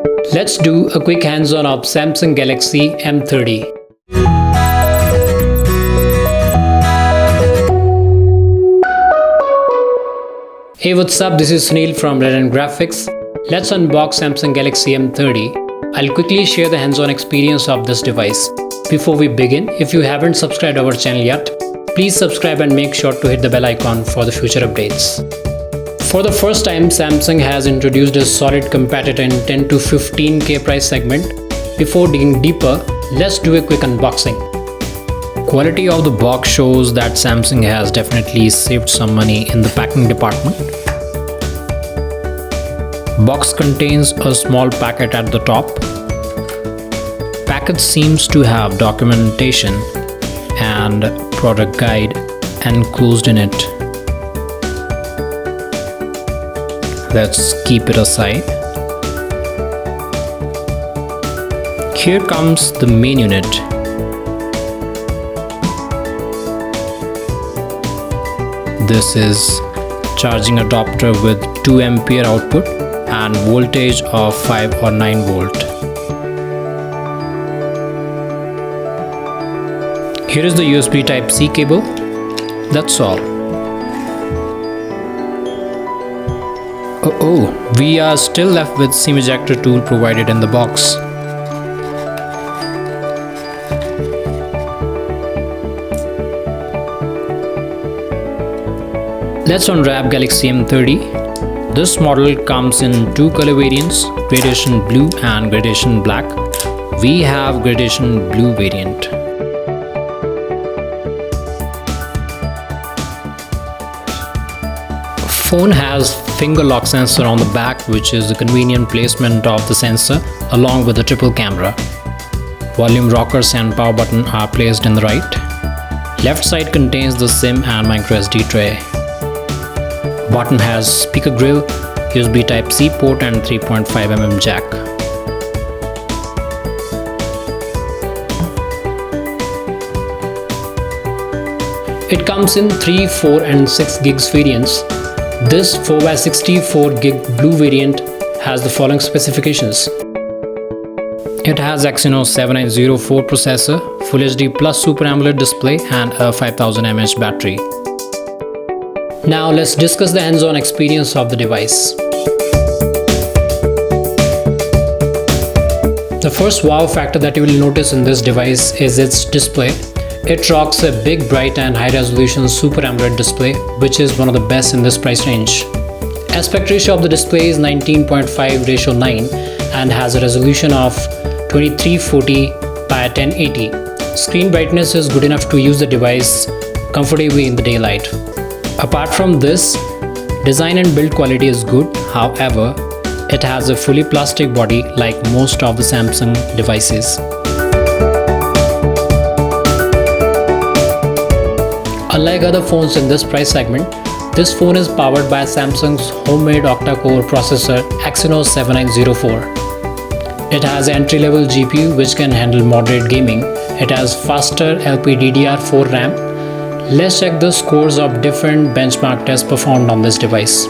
Let's do a quick hands-on of Samsung Galaxy M30. Hey, what's up? This is Anil from Red & Graphics. Let's unbox Samsung Galaxy M30. I'll quickly share the hands-on experience of this device. Before we begin, if you haven't subscribed our channel yet, please subscribe and make sure to hit the bell icon for the future updates. For the first time, Samsung has introduced a solid competitor in 10 to 15K price segment. Before digging deeper, let's do a quick unboxing. Quality of the box shows that Samsung has definitely saved some money in the packing department. Box contains a small packet at the top. Packet seems to have documentation and product guide enclosed in it. Let's keep it aside. Here comes the main unit. This is charging adapter with 2 ampere output and voltage of 5 or 9 volt. Here is the USB Type-C cable. That's all. Oh, we are still left with SIM ejector tool provided in the box. Let's unwrap Galaxy M30. This model comes in 2 color variants, gradation blue and gradation black. We have gradation blue variant. Phone has finger lock sensor on the back, which is a convenient placement of the sensor along with the triple camera. Volume rockers and power button are placed in the right. Left side contains the SIM and microSD tray. Button has speaker grill, USB Type-C port and 3.5mm jack. It comes in 3, 4 and 6 gigs variants. This 4x64 gig blue variant has the following specifications. It has Exynos 7904 processor, Full HD Plus Super AMOLED display and a 5000 mAh battery. Now let's discuss the hands-on experience of the device. The first wow factor that you will notice in this device is its display. It rocks a big, bright and high-resolution Super AMOLED display, which is one of the best in this price range. Aspect ratio of the display is 19.5:9 and has a resolution of 2340 by 1080. Screen brightness is good enough to use the device comfortably in the daylight. Apart from this, design and build quality is good. However, it has a fully plastic body like most of the Samsung devices. Unlike other phones in this price segment, this phone is powered by Samsung's homemade octa-core processor Exynos 7904. It has entry-level GPU which can handle moderate gaming. It has faster LPDDR4 RAM. Let's check the scores of different benchmark tests performed on this device.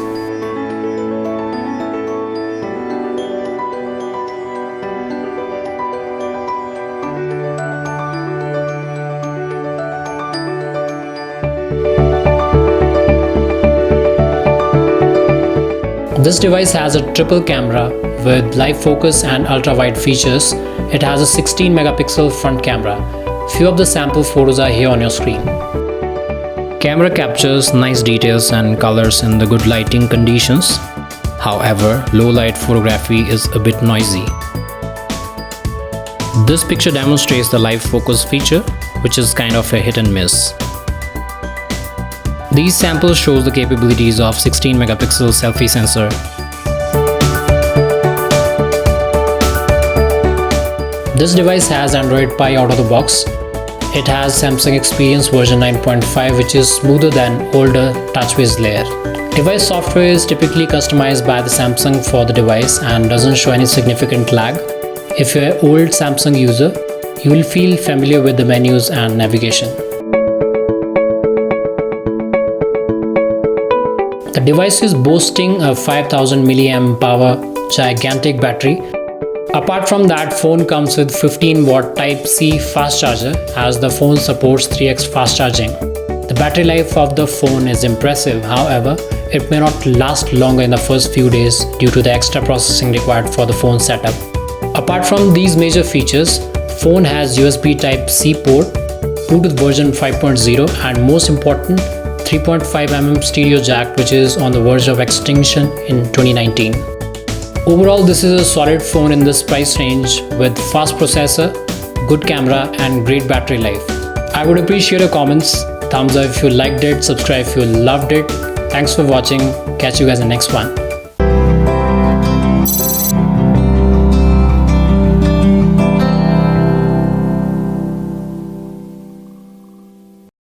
This device has a triple camera with live focus and ultra-wide features. It has a 16 megapixel front camera. Few of the sample photos are here on your screen. Camera captures nice details and colors in the good lighting conditions. However, low light photography is a bit noisy. This picture demonstrates the live focus feature, which is kind of a hit and miss. These samples shows the capabilities of 16 megapixel selfie sensor. This device has Android Pie out of the box. It has Samsung Experience version 9.5, which is smoother than older touch-based layer. Device software is typically customized by the Samsung for the device and doesn't show any significant lag. If you're an old Samsung user, you will feel familiar with the menus and navigation. The device is boasting a 5000 mAh gigantic battery. Apart from that, phone comes with 15 watt Type C fast charger as the phone supports 3x fast charging. The battery life of the phone is impressive, however, it may not last longer in the first few days due to the extra processing required for the phone setup. Apart from these major features, phone has USB Type-C port, Bluetooth version 5.0 and most important 3.5mm stereo jack, which is on the verge of extinction in 2019. Overall, this is a solid phone in this price range with fast processor, good camera and great battery life. I would appreciate your comments, thumbs up if you liked it, subscribe if you loved it. Thanks for watching, catch you guys in the next one.